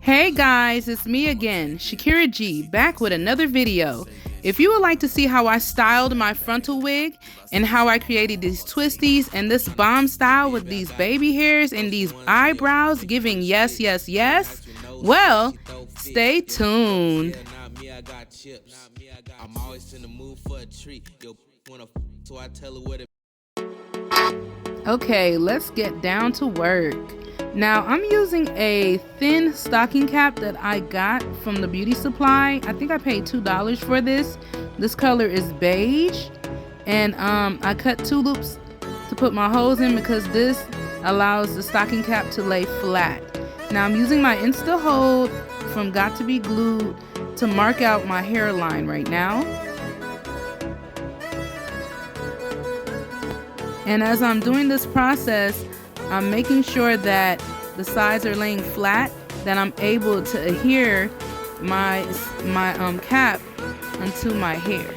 Hey guys, it's me again, Shakira G, back with another video. If you would like to see how I styled my frontal wig and how I created these twisties and this bomb style with these baby hairs and these eyebrows giving yes, yes, yes, well, stay tuned. Okay, let's get down to work. Now I'm using a thin stocking cap that I got from the beauty supply. I think I paid $2 for this. This color is beige, and I cut 2 loops to put my holes in because this allows the stocking cap to lay flat. Now I'm using my Insta Hold from Got to Be Glued to mark out my hairline right now. And as I'm doing this process, I'm making sure that the sides are laying flat, that I'm able to adhere my cap onto my hair.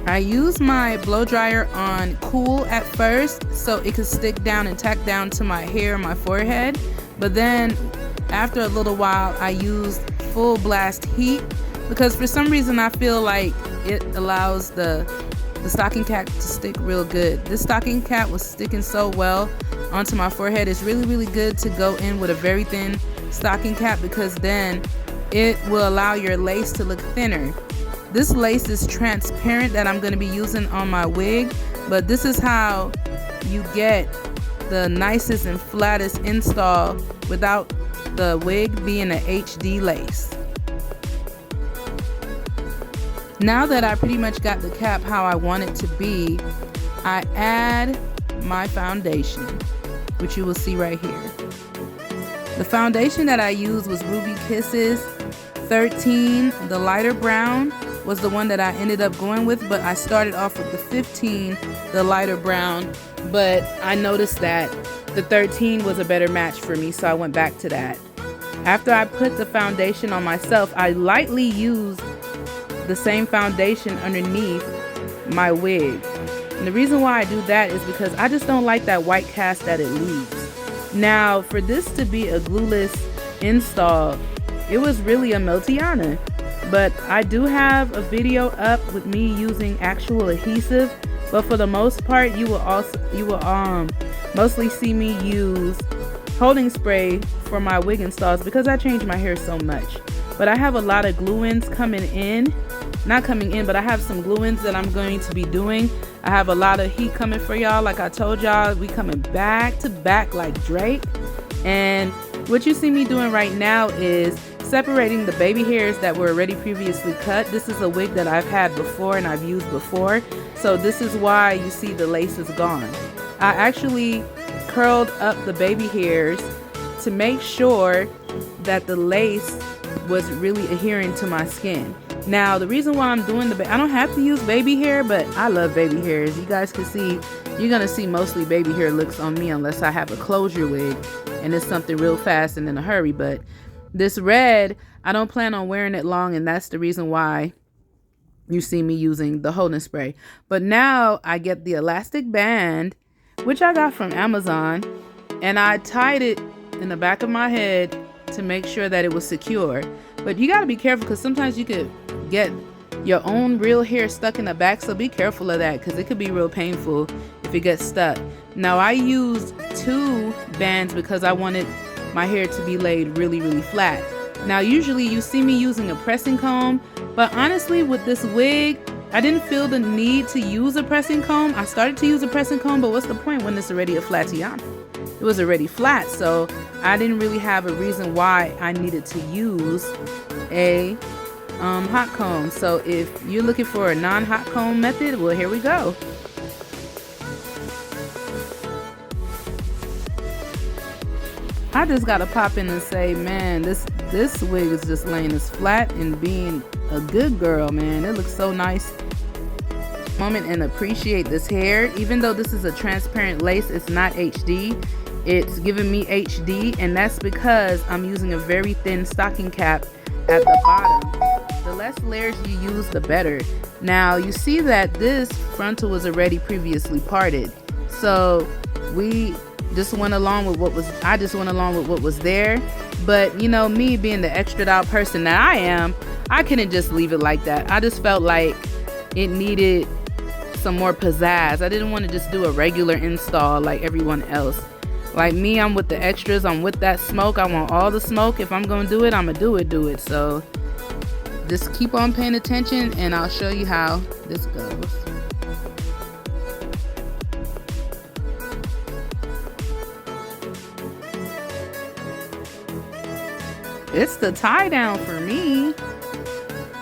I use my blow dryer on cool at first so it could stick down and tack down to my hair and my forehead, but then after a little while I use full blast heat because for some reason I feel like it allows the stocking cap to stick real good. This stocking cap was sticking so well onto my forehead. It's really good to go in with a very thin stocking cap because then it will allow your lace to look thinner. This lace is transparent that I'm going to be using on my wig, but this is how you get the nicest and flattest install without the wig being an HD lace. Now that I pretty much got the cap how I want it to be, I add my foundation, which you will see right here. The foundation that I used was Ruby Kisses 13, the lighter brown was the one that I ended up going with, but I started off with the 15, the lighter brown, but I noticed that the 13 was a better match for me, so I went back to that. After I put the foundation on myself, I lightly used the same foundation underneath my wig. And the reason why I do that is because I just don't like that white cast that it leaves. Now, for this to be a glueless install, it was really a Meltiana. But I do have a video up with me using actual adhesive, but for the most part you will mostly see me use holding spray for my wig installs because I change my hair so much. But I have a lot of glue-ins coming in, not coming in, but I have some glue-ins that I'm going to be doing. I have a lot of heat coming for y'all. Like I told y'all, we coming back to back like Drake. And what you see me doing right now is separating the baby hairs that were already previously cut. This is a wig that I've had before and I've used before, so this is why you see the lace is gone. I actually curled up the baby hairs to make sure that the lace was really adhering to my skin. Now the reason why I'm doing I don't have to use baby hair, but I love baby hairs. You guys can see, you're gonna see mostly baby hair looks on me unless I have a closure wig and it's something real fast and in a hurry. But this red, I don't plan on wearing it long, and that's the reason why you see me using the holding spray. But now I get the elastic band, which I got from Amazon, and I tied it in the back of my head to make sure that it was secure. But you got to be careful because sometimes you could get your own real hair stuck in the back, so be careful of that because it could be real painful if it gets stuck. Now I used 2 bands because I wanted my hair to be laid really flat. Now usually you see me using a pressing comb, but honestly with this wig I didn't feel the need to use a pressing comb. I started to use a pressing comb, but what's the point when it's already a flatiana? It was already flat, so I didn't really have a reason why I needed to use a hot comb. So if you're looking for a non-hot comb method, well, here we go. I just gotta pop in and say, man, this wig is just laying as flat and being a good girl, man. It looks so nice. Moment and appreciate this hair. Even though this is a transparent lace, it's not HD. It's giving me HD, and that's because I'm using a very thin stocking cap at the bottom. The less layers you use, the better. Now you see that this frontal was already previously parted, so we just went along with what was, I just went along with what was there. But you know, me being the extra out person that I am, I couldn't just leave it like that. I just felt like it needed some more pizzazz. I didn't want to just do a regular install like everyone else. Like me, I'm with the extras. I'm with that smoke. I want all the smoke. If I'm gonna do it, I'm gonna do it. So just keep on paying attention and I'll show you how this goes. It's the tie down for me.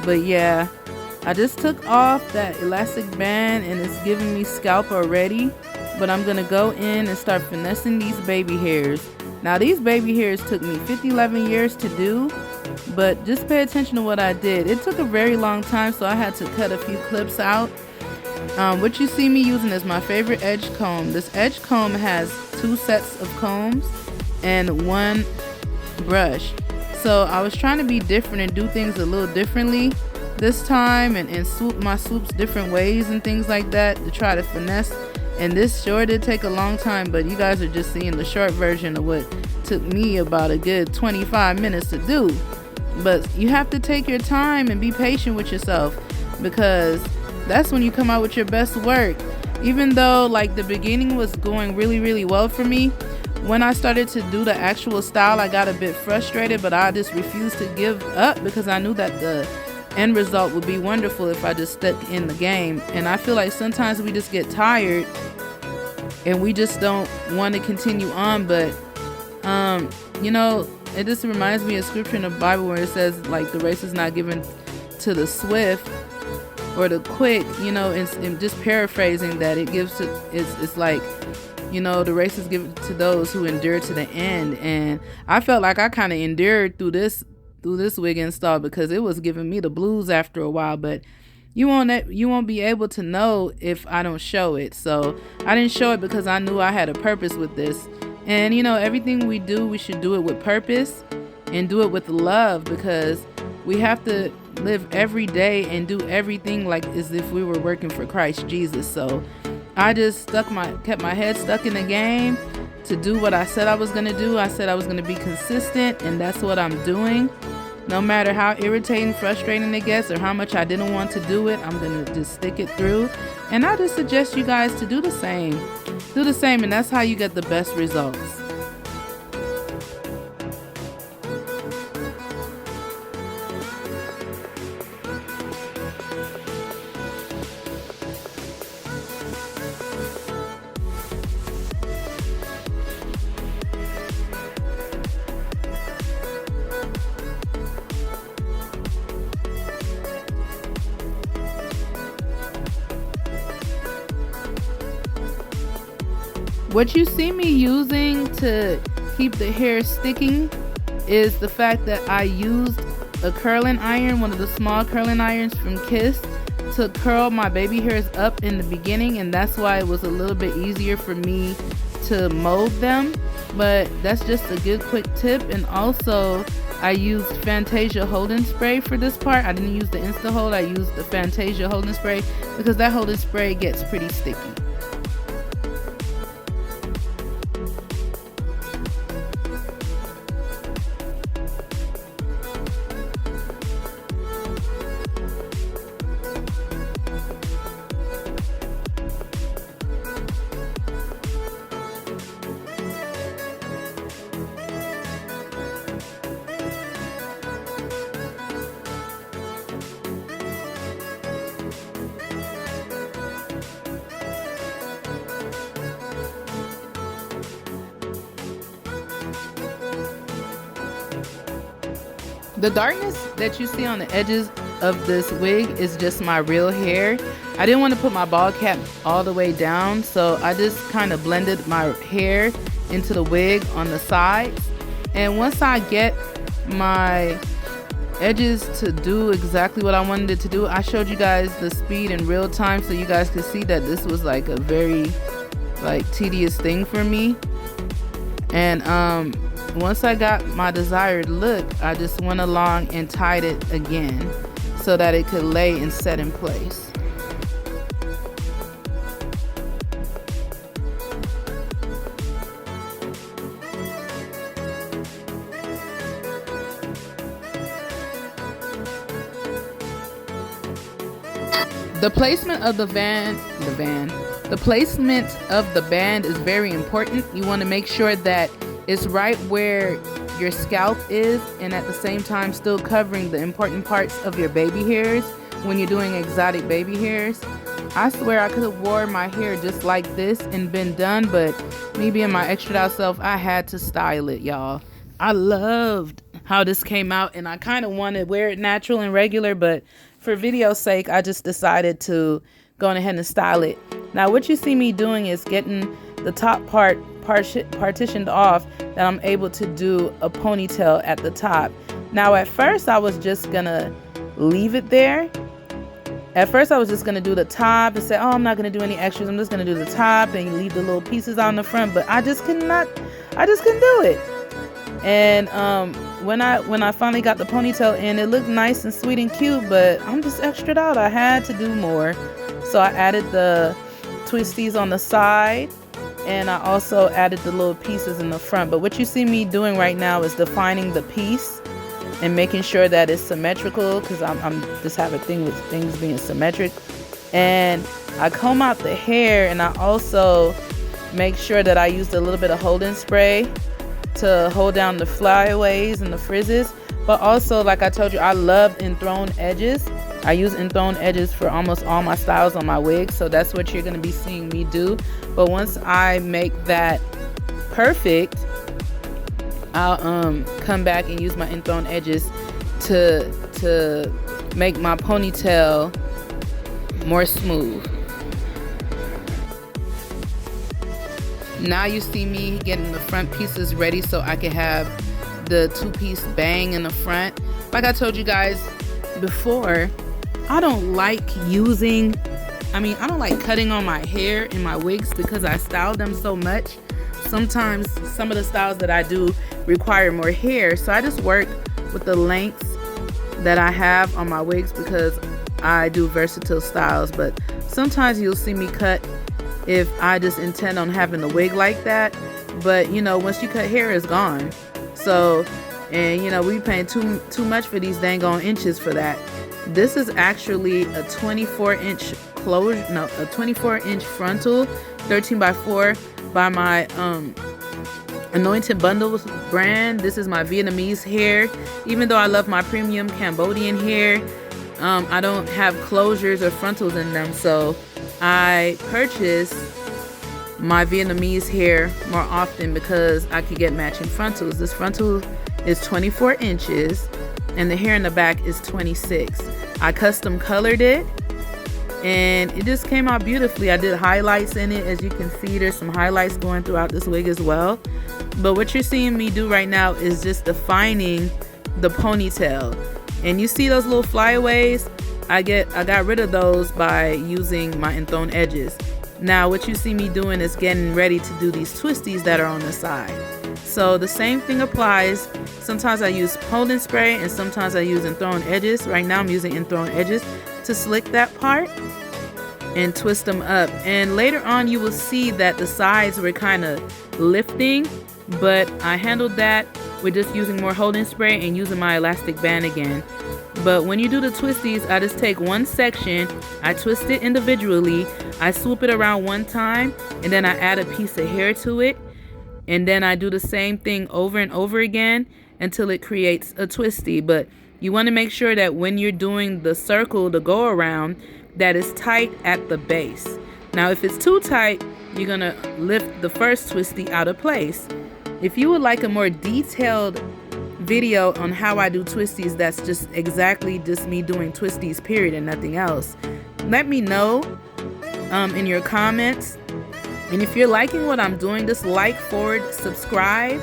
But yeah, I just took off that elastic band and it's giving me scalp already. But I'm gonna go in and start finessing these baby hairs. Now these baby hairs took me 11 years to do, but just pay attention to what I did. It took a very long time, so I had to cut a few clips out. What you see me using is my favorite edge comb. This edge comb has 2 sets of combs and 1 brush. So I was trying to be different and do things a little differently this time and swoop my swoops different ways and things like that to try to finesse. And this sure did take a long time, but you guys are just seeing the short version of what took me about a good 25 minutes to do. But you have to take your time and be patient with yourself, because that's when you come out with your best work. Even though like the beginning was going really well for me, when I started to do the actual style, I got a bit frustrated, but I just refused to give up because I knew that the end result would be wonderful if I just stuck in the game. And I feel like sometimes we just get tired and we just don't want to continue on. But you know, it just reminds me of scripture in the Bible where it says like the race is not given to the swift or the quick, you know, and just paraphrasing that, it gives to, it's like, you know, the race is given to those who endure to the end. And I felt like I kind of endured through this wig install because it was giving me the blues after a while. But you won't be able to know if I don't show it. So I didn't show it because I knew I had a purpose with this. And you know, everything we do, we should do it with purpose and do it with love, because we have to live every day and do everything like as if we were working for Christ Jesus. So I just kept my head stuck in the game to do what I said I was going to do. I said I was going to be consistent, and that's what I'm doing. No matter how irritating, frustrating it gets, or how much I didn't want to do it, I'm going to just stick it through. And I just suggest you guys to do the same. Do the same, and that's how you get the best results. What you see me using to keep the hair sticking is the fact that I used a curling iron, one of the small curling irons from Kiss, to curl my baby hairs up in the beginning, and that's why it was a little bit easier for me to mold them. But that's just a good quick tip. And also I used Fantasia holding spray for this part. I didn't use the Insta Hold, I used the Fantasia holding spray because that holding spray gets pretty sticky. The darkness that you see on the edges of this wig is just my real hair. I didn't want to put my bald cap all the way down, so I just kind of blended my hair into the wig on the sides. And once I get my edges to do exactly what I wanted it to do, I showed you guys the speed in real time so you guys could see that this was like a very tedious thing for me. And once I got my desired look, I just went along and tied it again so that it could lay and set in place. The placement of the placement of the band is very important. You want to make sure that it's right where your scalp is, and at the same time still covering the important parts of your baby hairs when you're doing exotic baby hairs. I swear I could have wore my hair just like this and been done, but me being my extra out self, I had to style it, y'all. I loved how this came out, and I kind of wanted to wear it natural and regular, but for video's sake, I just decided to go ahead and style it. Now, what you see me doing is getting the top part partitioned off, that I'm able to do a ponytail at the top. Now, at first, I was just gonna leave it there. At first, I was just gonna do the top and say, oh, I'm not gonna do any extras. I'm just gonna do the top and leave the little pieces out in the front. But I just couldn't do it. And when I finally got the ponytail in, it looked nice and sweet and cute, but I'm just extra'd out. I had to do more. So I added the twisties on the side, and I also added the little pieces in the front. But what you see me doing right now is defining the piece and making sure that it's symmetrical, because I'm just have a thing with things being symmetric. And I comb out the hair, and I also make sure that I used a little bit of holding spray to hold down the flyaways and the frizzes. But also, like I told you, I love enthroned edges. I use enthroned edges for almost all my styles on my wigs, so that's what you're going to be seeing me do. But once I make that perfect, I'll come back and use my enthroned edges to make my ponytail more smooth. Now you see me getting the front pieces ready so I can have the two-piece bang in the front. Like I told you guys before, I don't like cutting on my hair in my wigs because I style them so much. Sometimes some of the styles that I do require more hair, so I just work with the lengths that I have on my wigs because I do versatile styles. But sometimes you'll see me cut if I just intend on having the wig like that. But you know, once you cut hair, it's gone. So, and you know, we paying too much for these dang on inches for that. This is actually a 24-inch closure, no, a 24-inch frontal 13x4 by my Anointed Bundles brand. This is my Vietnamese hair. Even though I love my premium Cambodian hair, I don't have closures or frontals in them, so I purchase my Vietnamese hair more often because I could get matching frontals. This frontal is 24 inches and the hair in the back is 26. I custom colored it and it just came out beautifully. I did highlights in it. As you can see, there's some highlights going throughout this wig as well. But what you're seeing me do right now is just defining the ponytail. And you see those little flyaways? I got rid of those by using my enthroned edges. Now what you see me doing is getting ready to do these twisties that are on the side. So the same thing applies. Sometimes I use holding spray and sometimes I use enthroned edges. Right now I'm using enthroned edges to slick that part and twist them up. And later on you will see that the sides were kind of lifting, but I handled that with just using more holding spray and using my elastic band again. But when you do the twisties, I just take one section, I twist it individually, I swoop it around one time, and then I add a piece of hair to it, and then I do the same thing over and over again until it creates a twisty. But you want to make sure that when you're doing the circle, the go around, that is tight at the base. Now if it's too tight, you're gonna lift the first twisty out of place. If you would like a more detailed video on how I do twisties, that's just exactly just me doing twisties period and nothing else, let me know in your comments. And if you're liking what I'm doing, just like, forward, subscribe,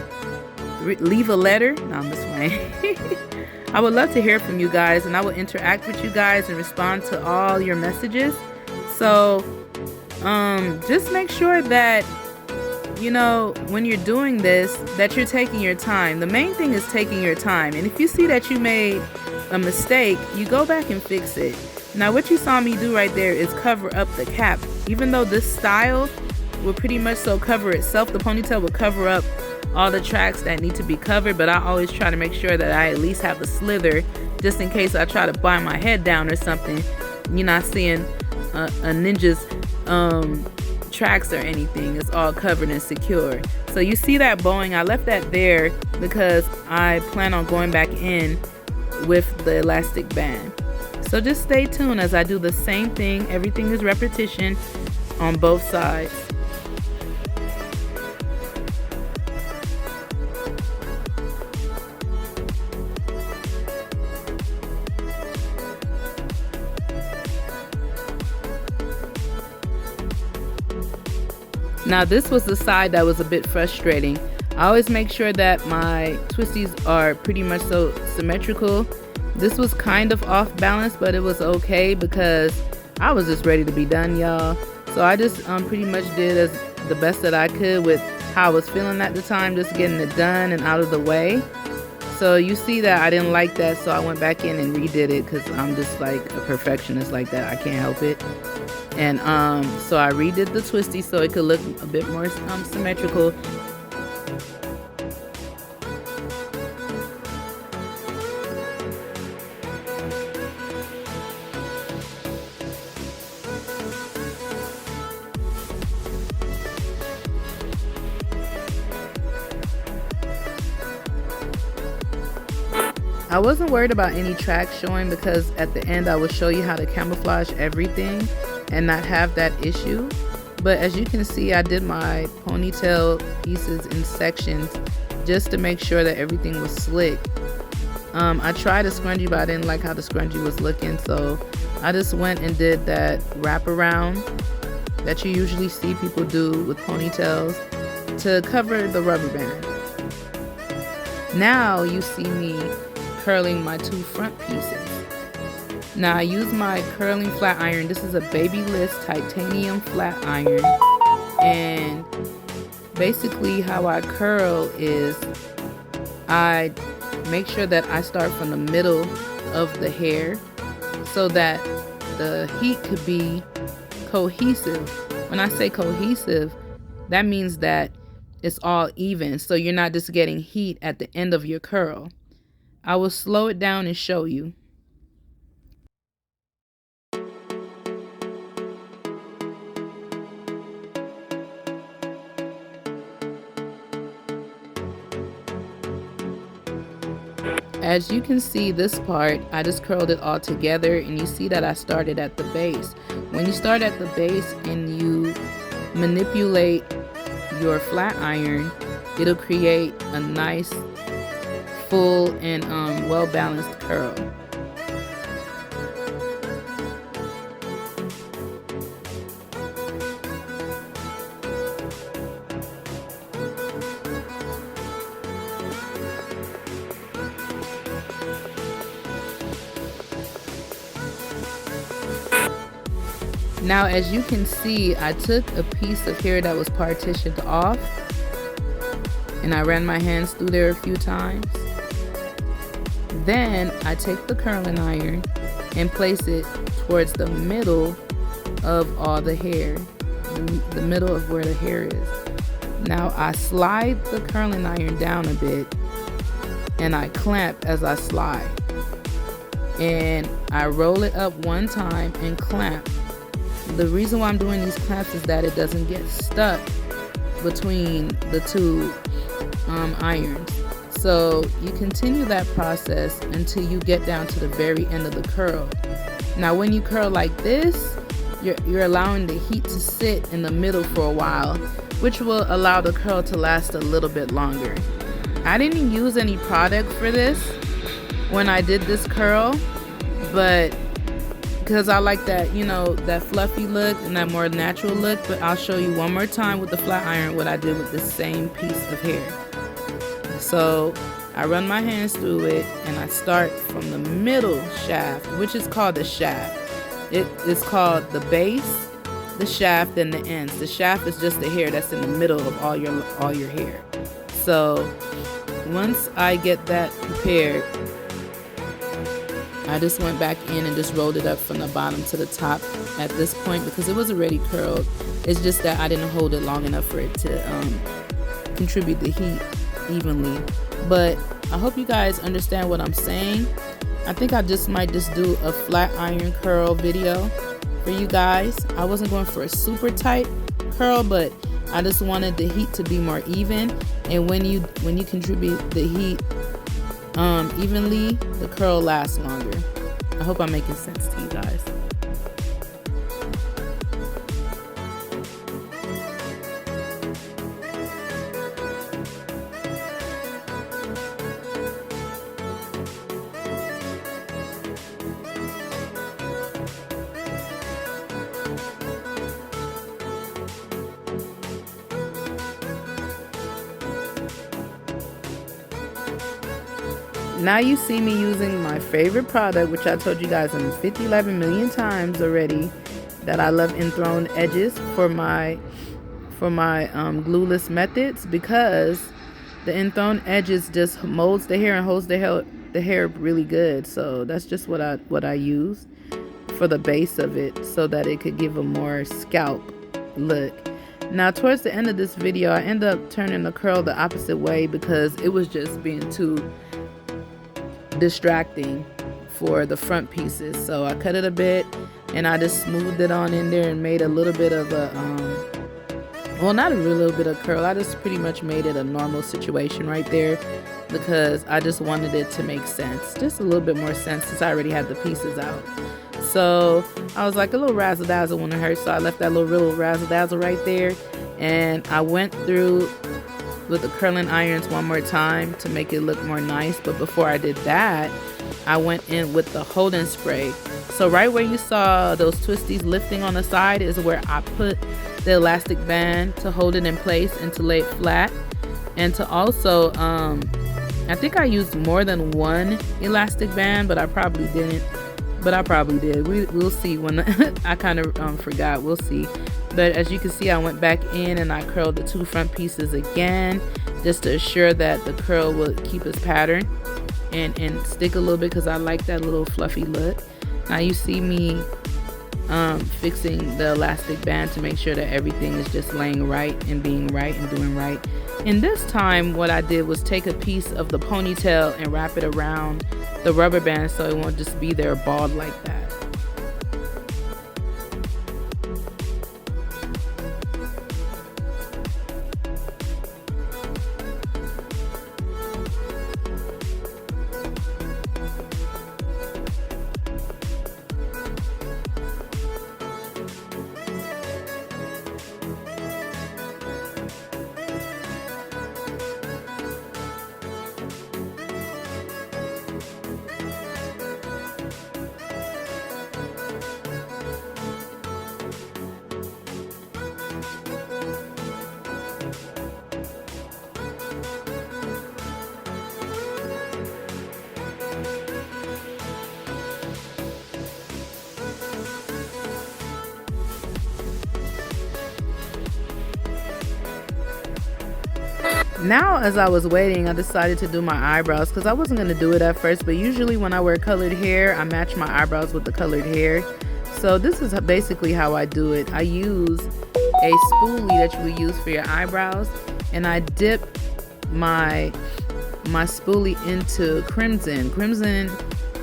leave a letter. No, I'm just playing. I would love to hear from you guys, and I will interact with you guys and respond to all your messages. So just make sure that you know, when you're doing this, that you're taking your time. The main thing is taking your time. And if you see that you made a mistake, you go back and fix it. Now what you saw me do right there is cover up the cap. Even though this style will pretty much so cover itself, the ponytail will cover up all the tracks that need to be covered, but I always try to make sure that I at least have a slither just in case I try to bind my head down or something. You're not seeing a ninja's tracks or anything. It's all covered and secure. So you see that bowing, I left that there because I plan on going back in with the elastic band. So just stay tuned as I do the same thing. Everything is repetition on both sides. Now this was the side that was a bit frustrating. I always make sure that my twisties are pretty much so symmetrical. This was kind of off balance, but it was okay because I was just ready to be done, y'all. So I just pretty much did as the best that I could with how I was feeling at the time, just getting it done and out of the way. So you see that I didn't like that, so I went back in and redid it because I'm just like a perfectionist like that. I can't help it. And so I redid the twisty so it could look a bit more symmetrical. I wasn't worried about any tracks showing because at the end I will show you how to camouflage everything and not have that issue. But as you can see, I did my ponytail pieces in sections just to make sure that everything was slick. I tried a scrunchie, but I didn't like how the scrunchie was looking, so I just went and did that wraparound that you usually see people do with ponytails to cover the rubber band. Now you see me curling my two front pieces. Now I use my curling flat iron. This is a Babyliss titanium flat iron, and basically how I curl is I make sure that I start from the middle of the hair so that the heat could be cohesive. When I say cohesive, that means that it's all even, so you're not just getting heat at the end of your curl. I will slow it down and show you. As you can see, this part, I just curled it all together, and you see that I started at the base. When you start at the base and you manipulate your flat iron, it'll create a nice, full, and well-balanced curl. Now as you can see, I took a piece of hair that was partitioned off and I ran my hands through there a few times. Then I take the curling iron and place it towards the middle of all the hair, the middle of where the hair is. Now I slide the curling iron down a bit and I clamp as I slide. And I roll it up one time and clamp. The reason why I'm doing these clamps is that it doesn't get stuck between the two irons. So you continue that process until you get down to the very end of the curl. Now when you curl like this, you're allowing the heat to sit in the middle for a while, which will allow the curl to last a little bit longer. I didn't use any product for this when I did this curl, but because I like that, you know, that fluffy look and that more natural look. But I'll show you one more time with the flat iron what I did with the same piece of hair. So I run my hands through it and I start from the middle shaft, which is called the shaft. It is called the base the shaft than the ends. The shaft is just the hair that's in the middle of all your hair. So once I get that prepared, I just went back in and just rolled it up from the bottom to the top at this point because it was already curled. It's just that I didn't hold it long enough for it to contribute the heat evenly. But I hope you guys understand what I'm saying. I think I might just do a flat iron curl video for you guys. I wasn't going for a super tight curl, but I just wanted the heat to be more even. And when you contribute the heat evenly, the curl lasts longer. I hope I'm making sense to you guys. Now you see me using my favorite product, which I told you guys 11 million times already, that I love enthroned edges for my glueless methods, because the enthroned edges just molds the hair and holds the hair really good. So that's just what I use for the base of it, so that it could give a more scalp look. Now towards the end of this video, I end up turning the curl the opposite way because it was just being too distracting for the front pieces. So I cut it a bit and I just smoothed it on in there and made a little bit of a well, not a little bit of curl. I just pretty much made it a normal situation right there because I just wanted it to make sense, just a little bit more sense, since I already had the pieces out. So I was like, a little razzle dazzle wouldn't hurt, so I left that little razzle dazzle right there, and I went through with the curling irons one more time to make it look more nice. But before I did that, I went in with the holding spray. So right where you saw those twisties lifting on the side is where I put the elastic band to hold it in place and to lay it flat, and to also I think I used more than one elastic band, but I probably didn't, but I probably did. We'll see when I kind of forgot. We'll see. But as you can see, I went back in and I curled the two front pieces again, just to assure that the curl will keep its pattern and stick a little bit, because I like that little fluffy look. Now you see me fixing the elastic band to make sure that everything is just laying right and being right and doing right. And this time what I did was take a piece of the ponytail and wrap it around the rubber band so it won't just be there bald like that. Now as I was waiting, I decided to do my eyebrows, because I wasn't going to do it at first, but usually when I wear colored hair, I match my eyebrows with the colored hair. So this is basically how I do it. I use a spoolie that you would use for your eyebrows, and I dip my spoolie into crimson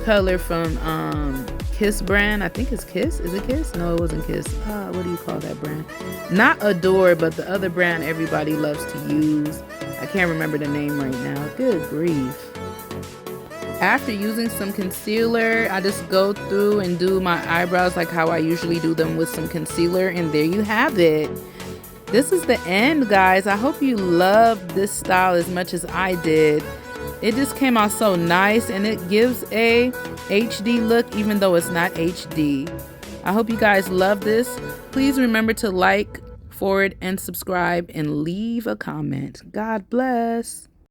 color from Kiss brand. I think it's Kiss. Is it Kiss? No, it wasn't Kiss. What do you call that brand? Not Adore, but the other brand everybody loves to use. I can't remember the name right now. Good grief. After using some concealer, I just go through and do my eyebrows like how I usually do them with some concealer, and there you have it. This is the end, guys. I hope you loved this style as much as I did. It just came out so nice, and it gives a HD look even though it's not HD. I hope you guys love this. Please remember to like, forward, and subscribe, and leave a comment. God bless.